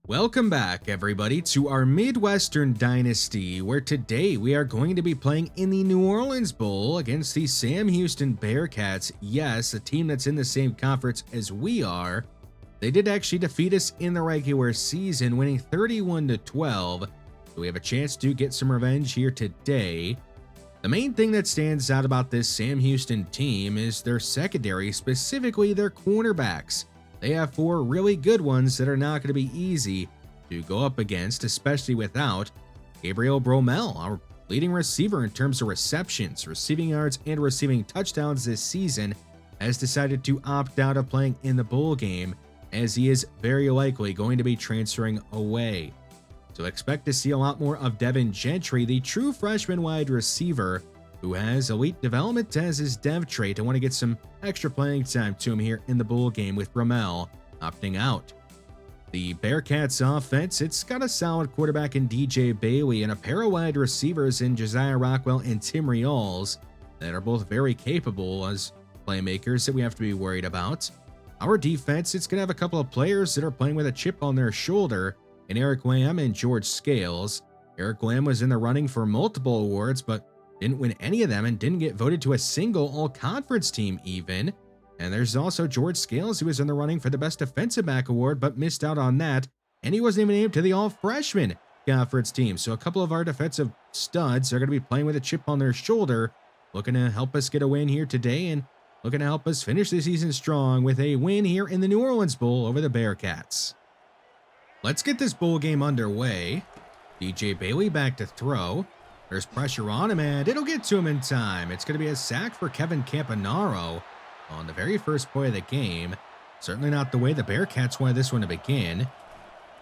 Welcome back, everybody, to our Midwestern Dynasty, where today we are going to be playing in the New Orleans Bowl against the Sam Houston Bearkats. Yes, a team that's in the same conference as we are. They did actually defeat us in the regular season, winning 31-12, so we have a chance to get some revenge here today. The main thing that stands out about this Sam Houston team is their secondary, specifically their cornerbacks. They have four really good ones that are not going to be easy to go up against, especially without Gabriel Bromell, our leading receiver in terms of receptions, receiving yards, and receiving touchdowns this season, has decided to opt out of playing in the bowl game, as he is very likely going to be transferring away. So expect to see a lot more of Devin Gentry, the true freshman wide receiver, who has elite development as his dev trait. I want to get some extra playing time to him here in the bowl game with Bromell opting out. The Bearkats offense, it's got a solid quarterback in DJ Bailey and a pair of wide receivers in Josiah Rockwell and Tim Rials that are both very capable as playmakers that we have to be worried about. Our defense, it's going to have a couple of players that are playing with a chip on their shoulder in Eric Lamb and George Scales. Eric Lamb was in the running for multiple awards, but didn't win any of them and didn't get voted to a single all-conference team even. And there's also George Scales, who was in the running for the Best Defensive Back award, but missed out on that. And he wasn't even named to the all-freshman conference team. So a couple of our defensive studs are going to be playing with a chip on their shoulder, looking to help us get a win here today and looking to help us finish the season strong with a win here in the New Orleans Bowl over the Bearkats. Let's get this bowl game underway. DJ Bailey back to throw. There's pressure on him, and it'll get to him in time. It's going to be a sack for Kevin Campanaro on the very first play of the game. Certainly not the way the Bearkats wanted this one to begin.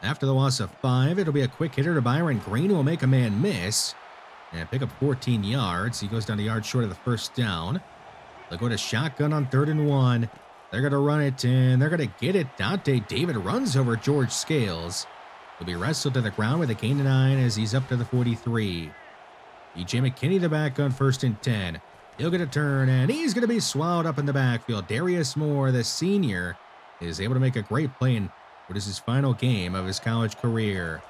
After the loss of 5, it'll be a quick hitter to Byron Green, who will make a man miss and pick up 14 yards. He goes down a yard short of the first down. They'll go to shotgun on 3rd and 1. They're going to run it, and they're going to get it. Dante David runs over George Scales. He'll be wrestled to the ground with a gain of 9 as he's up to the 43. E.J. McKinney the back on 1st and 10. He'll get a turn, and he's going to be swallowed up in the backfield. Darius Moore, the senior, is able to make a great play in what is his final game of his college career.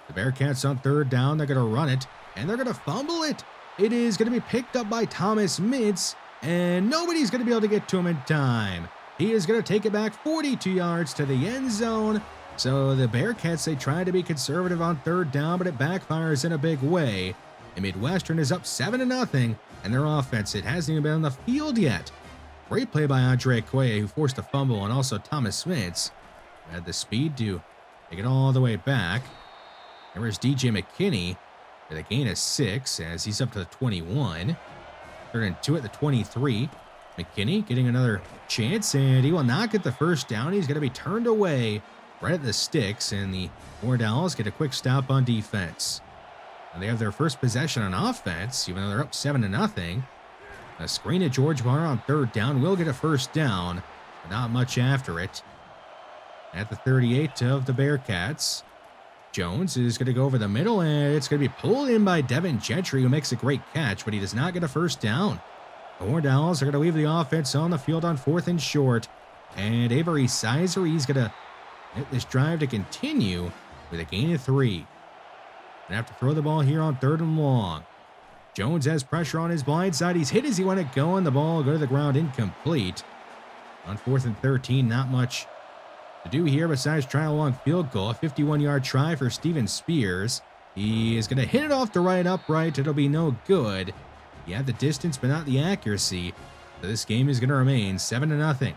The Bearkats on 3rd down. They're going to run it, and they're going to fumble it. It is going to be picked up by Thomas Mintz, and nobody's going to be able to get to him in time. He is going to take it back 42 yards to the end zone. So the Bearkats, they try to be conservative on 3rd down, but it backfires in a big way. And Midwestern is up 7-0, and their offense, it hasn't even been on the field yet. Great play by Andre Quay, who forced a fumble, and also Thomas Smith had the speed to take it all the way back. There is DJ McKinney with a gain of 6 as he's up to the 21. 3rd and 2 at the 23. McKinney getting another chance, and he will not get the first down. He's going to be turned away right at the sticks, and the Owls get a quick stop on defense. And they have their first possession on offense, even though they're up 7-0. A screen to George Barr on 3rd down will get a first down, but not much after it. At the 38 of the Bearkats, Jones is going to go over the middle, and it's going to be pulled in by Devin Gentry, who makes a great catch, but he does not get a first down. The Horned Owls are going to leave the offense on the field on 4th and short, and Avery Sizer, he's going to let this drive to continue with a gain of 3. And have to throw the ball here on 3rd and long. Jones has pressure on his blind side. He's hit as he went it going. The ball go to the ground incomplete. On 4th and 13, not much to do here besides try a long field goal. A 51-yard try for Steven Spears. He is going to hit it off the right upright. It'll be no good. He had the distance, but not the accuracy. So this game is going to remain 7-0.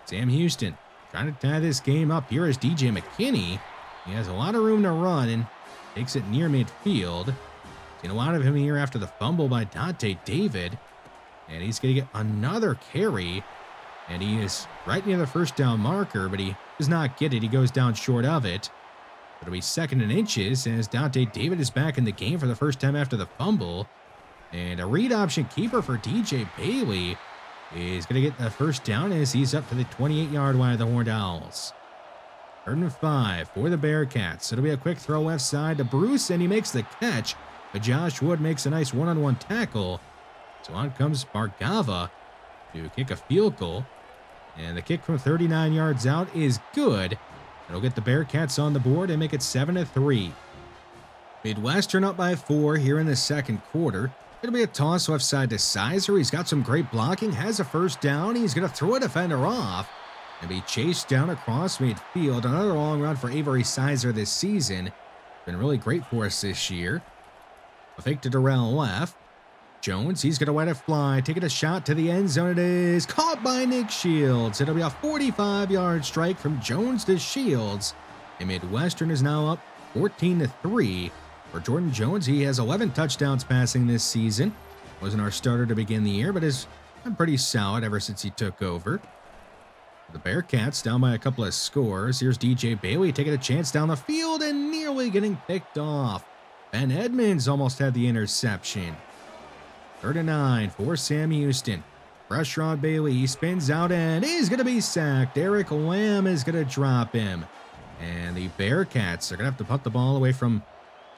Sam Houston trying to tie this game up. Here is DJ McKinney. He has a lot of room to run and takes it near midfield. Seen a lot of him here after the fumble by Dante David. And he's going to get another carry. And he is right near the first down marker, but he does not get it. He goes down short of it. It'll be 2nd and inches as Dante David is back in the game for the first time after the fumble. And a read option keeper for DJ Bailey is going to get the first down as he's up to the 28-yard line of the Horned Owls. 3rd and 5 for the Bearkats. It'll be a quick throw left side to Bruce, and he makes the catch. But Josh Wood makes a nice one-on-one tackle. So on comes Bargava to kick a field goal. And the kick from 39 yards out is good. It'll get the Bearcats on the board and make it 7-3. Midwestern up by 4 here in the second quarter. It'll be a toss left side to Sizer. He's got some great blocking, has a first down. He's going to throw a defender off and be chased down across midfield. Another long run for Avery Sizer this season. Been really great for us this year. A fake to Darrell left. Jones, he's going to let it fly, taking a shot to the end zone. It is caught by Nick Shields. It'll be a 45-yard strike from Jones to Shields. And Midwestern is now up 14-3. For Jordan Jones, he has 11 touchdowns passing this season. Wasn't our starter to begin the year, but has been pretty solid ever since he took over. The Bearcats down by a couple of scores. Here's DJ Bailey taking a chance down the field and nearly getting picked off. Ben Edmonds almost had the interception. 3rd and 9 for Sam Houston. Pressure on Bailey. He spins out and he's going to be sacked. Eric Lamb is going to drop him. And the Bearcats are going to have to punt the ball away from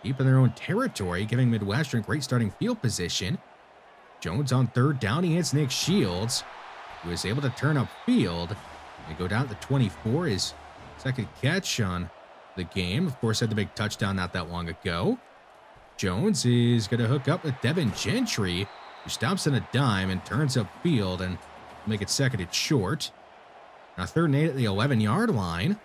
deep in their own territory, giving Midwestern great starting field position. Jones on 3rd down. He hits Nick Shields, who is able to turn upfield and go down to 24. His second catch on the game. Of course, had the big touchdown not that long ago. Jones is going to hook up with Devin Gentry, who stops on a dime and turns upfield and make it 2nd and short. Now 3rd and 8 at the 11-yard line.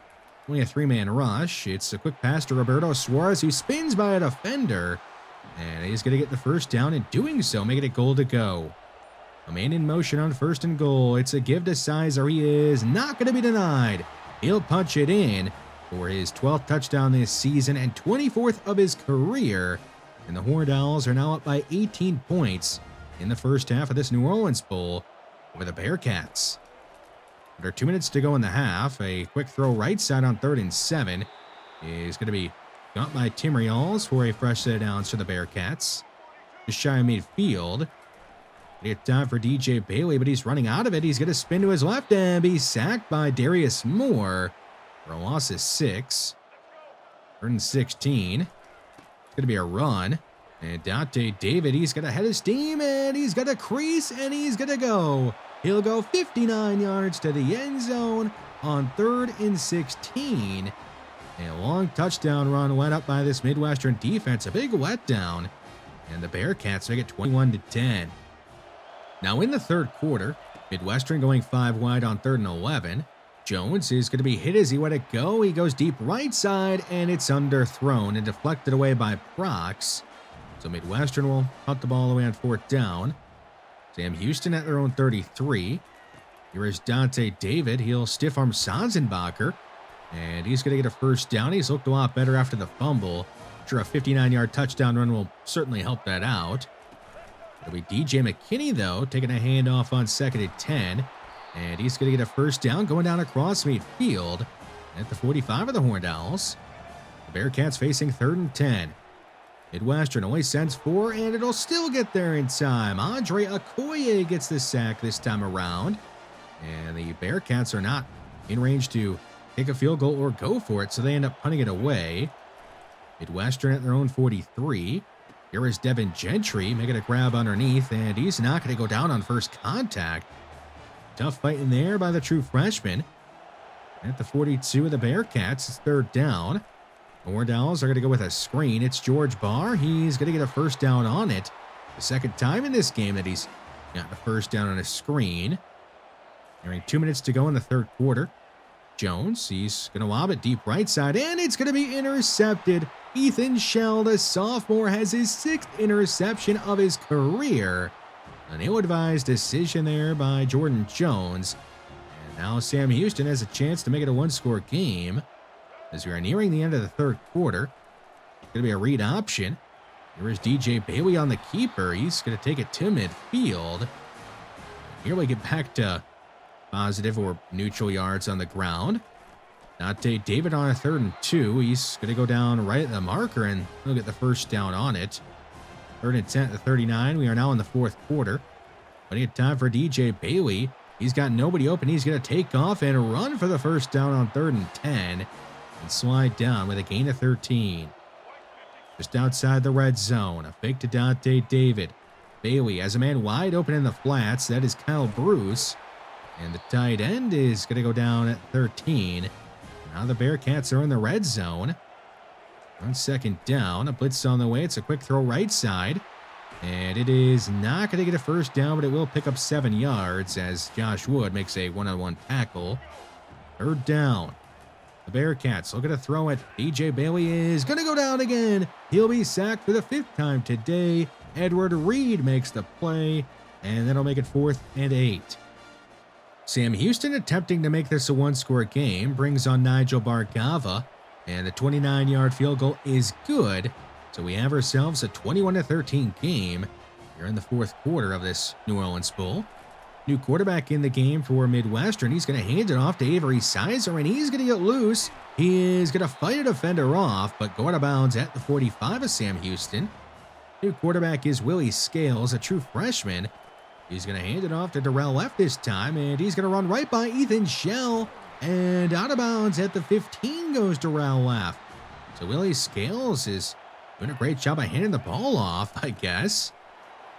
Only a 3-man rush. It's a quick pass to Roberto Suarez, who spins by a defender. And he's going to get the first down, in doing so, making it goal to go. A man in motion on 1st and goal. It's a give to Sizer. He is not going to be denied. He'll punch it in for his 12th touchdown this season and 24th of his career. And the Horned Owls are now up by 18 points in the first half of this New Orleans Bowl over the Bearcats. Under 2 minutes to go in the half, a quick throw right side on 3rd and 7 is going to be got by Tim Rials for a fresh set of downs for the Bearcats. Just shy of midfield. It's time for DJ Bailey, but he's running out of it. He's going to spin to his left and be sacked by Darius Moore for a loss of 6. 3rd and 16. It's going to be a run. And Dante David, he's going to head his steam, and he's going to crease, and he's going to go. He'll go 59 yards to the end zone on 3rd and 16. And a long touchdown run went up by this Midwestern defense. A big letdown. And the Bearcats make it 21-10. Now in the 3rd quarter, Midwestern going 5 wide on 3rd and 11. Jones is going to be hit as he let it go. He goes deep right side, and it's underthrown and deflected away by Prox. So Midwestern will punt the ball away on 4th down. Sam Houston at their own 33. Here is Dante David. He'll stiff arm Sanzenbacher, and he's going to get a first down. He's looked a lot better after the fumble. I'm sure a 59-yard touchdown run will certainly help that out. It'll be DJ McKinney, though, taking a handoff on 2nd and 10. And he's going to get a first down going down across midfield at the 45 of the Horned Owls. The Bearcats facing 3rd and 10. Midwestern only sends 4, and it'll still get there in time. Andre Okoye gets the sack this time around. And the Bearcats are not in range to take a field goal or go for it, so they end up punting it away. Midwestern at their own 43. Here is Devin Gentry making a grab underneath, and he's not going to go down on first contact. Tough fight in there by the true freshman. At the 42 of the Bearcats, it's 3rd down. The Horned Owls are going to go with a screen. It's George Barr. He's going to get a first down on it. The second time in this game that he's gotten a first down on a screen. Nearing 2 minutes to go in the 3rd quarter. Jones, he's going to lob it deep right side, and it's going to be intercepted. Ethan Shell, the sophomore, has his 6th interception of his career. An ill-advised decision there by Jordan Jones. And now Sam Houston has a chance to make it a 1-score game. As we are nearing the end of the 3rd quarter, it's going to be a read option. Here is DJ Bailey on the keeper. He's going to take it to midfield. Here we get back to positive or neutral yards on the ground. Dante David on a 3rd and 2. He's going to go down right at the marker, and he'll get the first down on it. 3rd and 10 at the 39. We are now in the 4th quarter. Plenty of time for DJ Bailey. He's got nobody open. He's going to take off and run for the first down on 3rd and 10. And slide down with a gain of 13. Just outside the red zone. A fake to Dante David. Bailey has a man wide open in the flats. That is Kyle Bruce. And the tight end is going to go down at 13. Now the Bearcats are in the red zone. On second down, a blitz on the way. It's a quick throw right side. And it is not going to get a first down, but it will pick up 7 yards as Josh Wood makes a one-on-one tackle. Third down. The Bearcats look at a throw at DJ Bailey is going to go down again. He'll be sacked for the 5th time today. Edward Reed makes the play, and that'll make it 4th and 8. Sam Houston attempting to make this a one-score game brings on Nigel Bargava, and the 29-yard field goal is good. So we have ourselves a 21-13 game here in the 4th quarter of this New Orleans Bowl. New quarterback in the game for Midwestern. He's going to hand it off to Avery Sizer, and he's going to get loose. He is going to fight a defender off, but go out of bounds at the 45 of Sam Houston. New quarterback is Willie Scales, a true freshman. He's going to hand it off to Darrell Left this time, and he's going to run right by Ethan Shell. And out of bounds at the 15 goes Darrell Left. So Willie Scales is doing a great job of handing the ball off, I guess.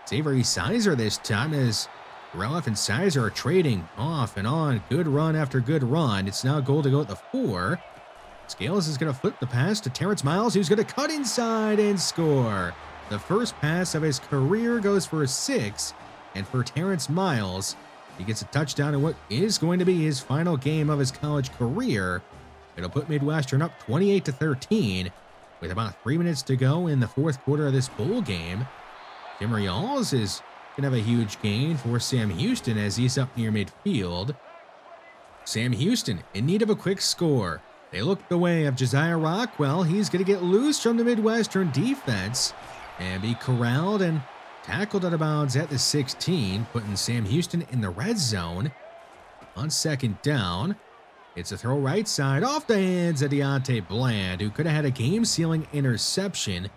It's Avery Sizer this time as Darrell Left and Sizer are trading off and on. Good run after good run. It's now goal to go at the 4. Scales is going to flip the pass to Terrence Miles, who's going to cut inside and score. The first pass of his career goes for a 6. And for Terrence Miles, he gets a touchdown in what is going to be his final game of his college career. It'll put Midwestern up 28-13 with about 3 minutes to go in the 4th quarter of this bowl game. Tim Rials is going to have a huge gain for Sam Houston as he's up near midfield. Sam Houston in need of a quick score. They look the way of Josiah Rockwell. He's going to get loose from the Midwestern defense and be corralled and tackled out of bounds at the 16, putting Sam Houston in the red zone. On second down, it's a throw right side off the hands of Deontay Bland, who could have had a game-sealing interception.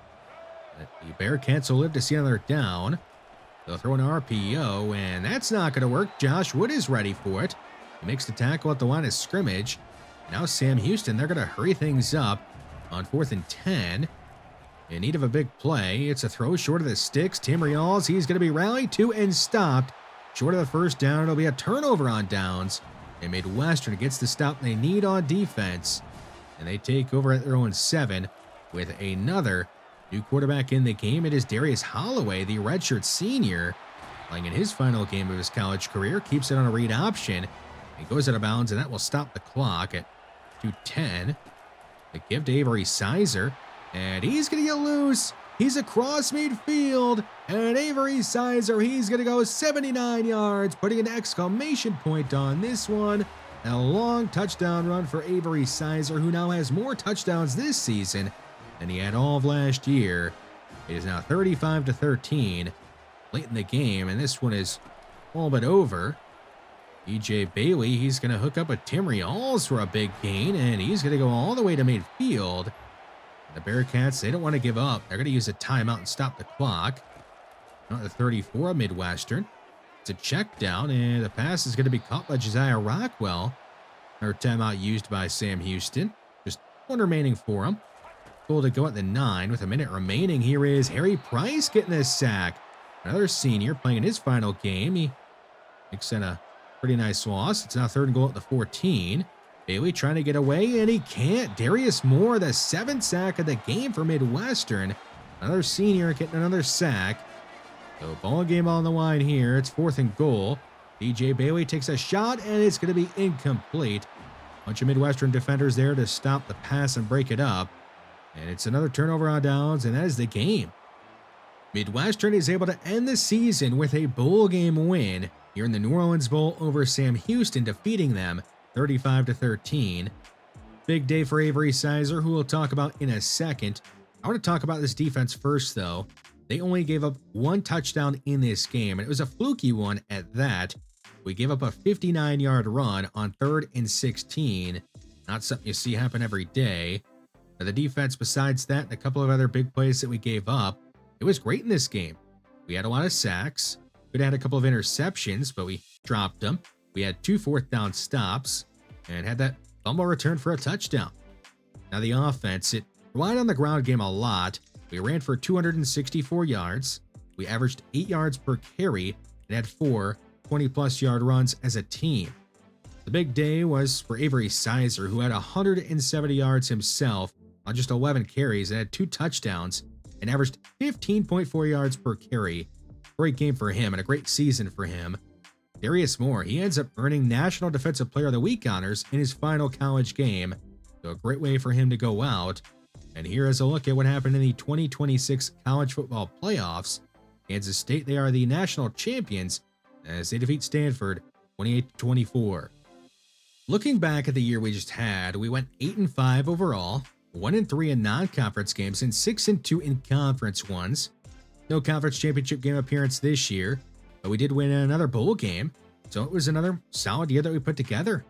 The Bearcats will live to see another down. They'll throw an RPO, and that's not going to work. Josh Wood is ready for it. He makes the tackle at the line of scrimmage. Now Sam Houston, they're going to hurry things up on 4th and 10. In need of a big play, it's a throw short of the sticks. Tim Rials, he's going to be rallied to and stopped. Short of the first down, it'll be a turnover on downs. And Midwestern gets the stop they need on defense. And they take over at their own 7 with another new quarterback in the game. It is Darius Holloway, the redshirt senior, playing in his final game of his college career. Keeps it on a read option. He goes out of bounds, and that will stop the clock at 2:10. The give to Avery Sizer. And he's going to get loose. He's across midfield. And Avery Sizer, he's going to go 79 yards, putting an exclamation point on this one. A long touchdown run for Avery Sizer, who now has more touchdowns this season than he had all of last year. It is now 35-13 late in the game, and this one is all but over. DJ Bailey, he's going to hook up with Tim Rials for a big gain, and he's going to go all the way to midfield. The Bearcats, they don't want to give up. They're going to use a timeout and stop the clock. Not the 34 of Midwestern. It's a check down, and the pass is going to be caught by Josiah Rockwell. Our timeout used by Sam Houston. Just one remaining for him. Goal to go at the 9 with a minute remaining. Here is Harry Price getting a sack. Another senior playing in his final game. He makes it a pretty nice loss. It's now 3rd and goal at the 14. Bailey trying to get away, and he can't. Darius Moore, the 7th sack of the game for Midwestern. Another senior getting another sack. So ball game on the line here. It's 4th and goal. DJ Bailey takes a shot, and it's going to be incomplete. Bunch of Midwestern defenders there to stop the pass and break it up. And it's another turnover on downs, and that is the game. Midwestern is able to end the season with a bowl game win here in the New Orleans Bowl over Sam Houston, defeating them 35-13. Big day for Avery Sizer, who we'll talk about in a second. I want to talk about this defense first, though. They only gave up 1 touchdown in this game, and it was a fluky one at that. We gave up a 59-yard run on 3rd and 16. Not something you see happen every day. Now, the defense, besides that, and a couple of other big plays that we gave up, it was great in this game. We had a lot of sacks. We had a couple of interceptions, but we dropped them. We had 2 4th down stops and had that fumble return for a touchdown. Now the offense, it relied on the ground game a lot. We ran for 264 yards. We averaged 8 yards per carry and had 4 20-plus yard runs as a team. The big day was for Avery Sizer, who had 170 yards himself on just 11 carries and had 2 touchdowns and averaged 15.4 yards per carry. Great game for him and a great season for him. Darius Moore, he ends up earning National Defensive Player of the Week honors in his final college game. So a great way for him to go out. And here is a look at what happened in the 2026 college football playoffs. Kansas State, they are the national champions as they defeat Stanford 28-24. Looking back at the year we just had, we went 8-5 overall, 1-3 in non-conference games, and 6-2 in conference ones. No conference championship game appearance this year, but we did win another bowl game, so it was another solid year that we put together.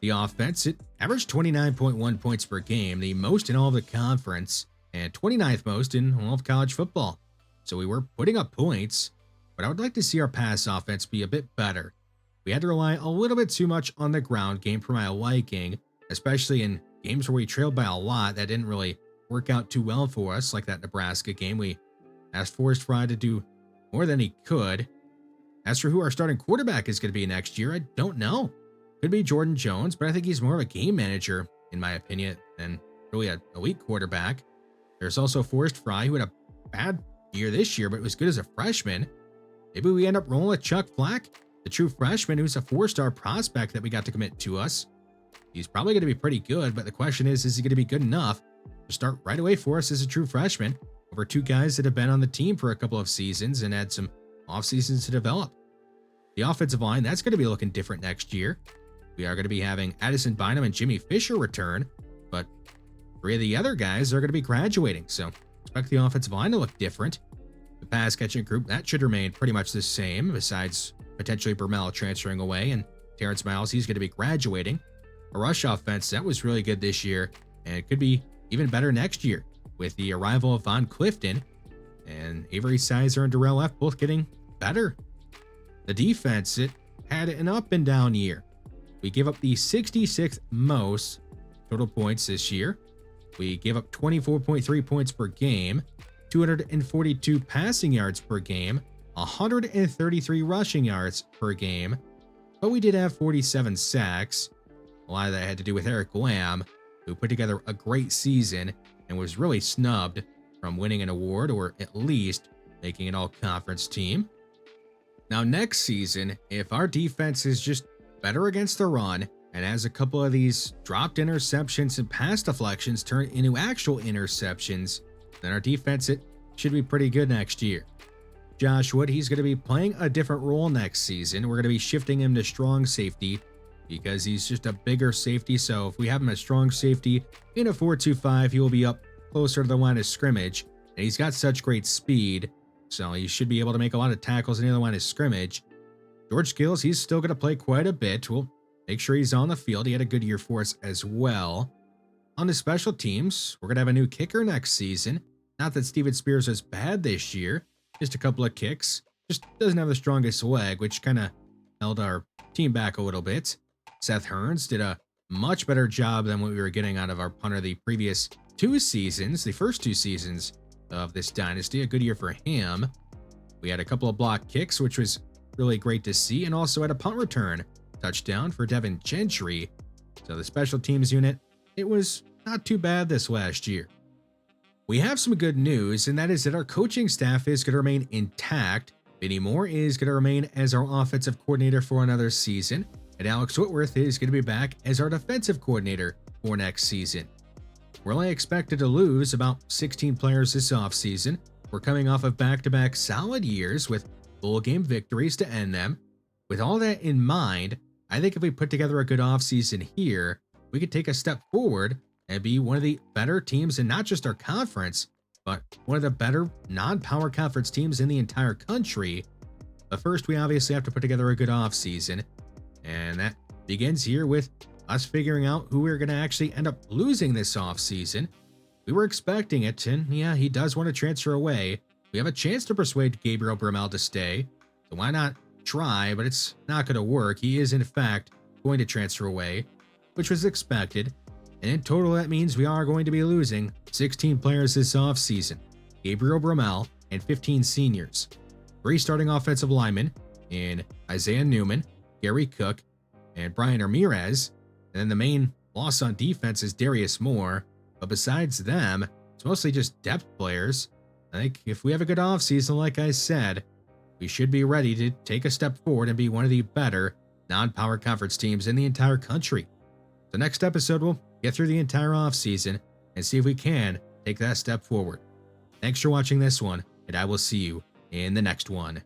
The offense, it averaged 29.1 points per game, the most in all of the conference, and 29th most in all of college football. So we were putting up points, but I would like to see our pass offense be a bit better. We had to rely a little bit too much on the ground game for my liking, especially in games where we trailed by a lot that didn't really work out too well for us, like that Nebraska game. We asked Forrest Fry to do more than he could. As for who our starting quarterback is going to be next year, I don't know. Could be Jordan Jones, but I think he's more of a game manager, in my opinion, than really a elite quarterback. There's also Forrest Fry, who had a bad year this year, but was good as a freshman. Maybe we end up rolling with Chuck Flack, the true freshman who's a 4-star prospect that we got to commit to us. He's probably going to be pretty good, but the question is he going to be good enough to start right away for us as a true freshman over 2 guys that have been on the team for a couple of seasons and had some off seasons to develop? The offensive line, that's going to be looking different next year. We are going to be having Addison Bynum and Jimmy Fisher return, but 3 of the other guys are going to be graduating, so expect the offensive line to look different. The pass catching group, that should remain pretty much the same, besides potentially Bromell transferring away, and Terrence Miles, he's going to be graduating. A rush offense, that was really good this year, and it could be even better next year with the arrival of Von Clifton and Avery Sizer and Darrell F. both getting better. The defense, it had an up and down year. We gave up the 66th most total points this year. We gave up 24.3 points per game, 242 passing yards per game, 133 rushing yards per game, but we did have 47 sacks. A lot of that had to do with Eric Lamb, who put together a great season and was really snubbed from winning an award or at least making an all-conference team. Now next season, if our defense is just better against the run and has a couple of these dropped interceptions and pass deflections turn into actual interceptions, then our defense, it should be pretty good next year. Josh Wood, he's going to be playing a different role next season. We're going to be shifting him to strong safety because he's just a bigger safety. So if we have him as strong safety in a 4-2-5, he will be up closer to the line of scrimmage. And he's got such great speed, so he should be able to make a lot of tackles in the line of scrimmage. George Gills, he's still going to play quite a bit. We'll make sure he's on the field. He had a good year for us as well. On the special teams, we're going to have a new kicker next season. Not that Steven Spears was bad this year, just a couple of kicks. Just doesn't have the strongest leg, which kind of held our team back a little bit. Seth Hearns did a much better job than what we were getting out of our punter the previous 2 seasons, the first 2 seasons of this dynasty. A good year for him. We had a couple of block kicks, which was really great to see, and also had a punt return touchdown for Devin Gentry. So the special teams unit, it was not too bad this last year. We have some good news, and that is that our coaching staff is going to remain intact. Vinny Moore is going to remain as our offensive coordinator for another season, and Alex Whitworth is going to be back as our defensive coordinator for next season. We're only expected to lose about 16 players this offseason. We're coming off of back-to-back solid years with bowl game victories to end them. With all that in mind, I think if we put together a good offseason here, we could take a step forward and be one of the better teams in not just our conference, but one of the better non-power conference teams in the entire country. But first, we obviously have to put together a good offseason, and that begins here with us figuring out who we're going to actually end up losing this offseason. We were expecting it, and yeah, he does want to transfer away. We have a chance to persuade Gabriel Bromell to stay, so why not try? But it's not going to work. He is, in fact, going to transfer away, which was expected. And in total, that means we are going to be losing 16 players this offseason. Gabriel Bromell and 15 seniors. 3 starting offensive linemen in Isaiah Newman, Gary Cook, and Brian Ramirez. And then the main loss on defense is Darius Moore. But besides them, it's mostly just depth players. I think if we have a good offseason, like I said, we should be ready to take a step forward and be one of the better non-power conference teams in the entire country. The next episode, we'll get through the entire offseason and see if we can take that step forward. Thanks for watching this one, and I will see you in the next one.